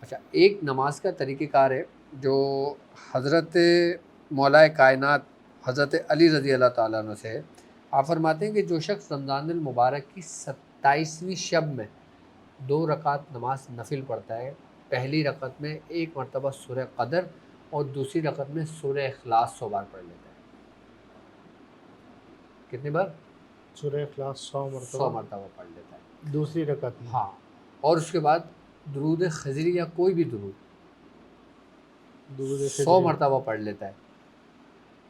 اچھا، ایک نماز کا طریقہ کار ہے جو حضرت مولا کائنات حضرت علی رضی اللہ تعالیٰ عنہ سے ہے. آپ فرماتے ہیں کہ جو شخص رمضان المبارک کی 27ویں شب میں 2 رکعت نماز نفل پڑھتا ہے، پہلی رکعت میں 1 مرتبہ سورہ قدر اور دوسری رکعت میں سورہ اخلاص 100 بار پڑھ لیتا ہے. کتنی بار؟ سورہ اخلاص 100 100 مرتبہ مرتبہ پڑھ لیتا ہے. دوسری رکعت میں. ہاں، اور اس کے بعد درود خضری یا کوئی بھی درود درود 100 خضری. مرتبہ پڑھ لیتا ہے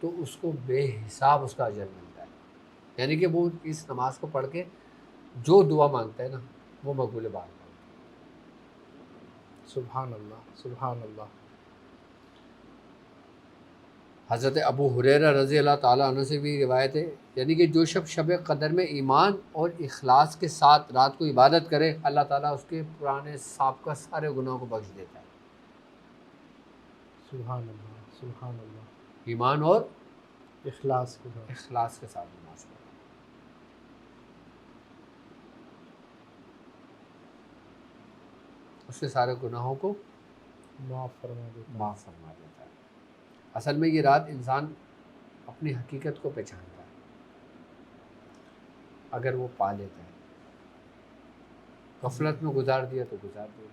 تو اس کو بے حساب اس کا اجر ملتا ہے. یعنی کہ وہ اس نماز کو پڑھ کے جو دعا مانگتا ہے نا وہ مقبول بات ہے. سبحان اللہ سبحان اللہ. حضرت ابو ہریرہ رضی اللہ تعالیٰ عنہ سے بھی روایت ہے، یعنی کہ جو شب قدر میں ایمان اور اخلاص کے ساتھ رات کو عبادت کرے، اللہ تعالیٰ اس کے پرانے سابقہ سارے گناہوں کو بخش دیتا ہے. سبحان اللہ سبحان اللہ. ایمان اور اخلاص کے ساتھ. اخلاص کے ساتھ نماز پڑھے، اس کے سارے گناہوں کو معاف فرما دیتا. معاف فرما دیتا ہے. اصل میں یہ رات انسان اپنی حقیقت کو پہچانتا ہے اگر وہ پا لیتا ہے. غفلت میں گزار دیا تو گزار دیا.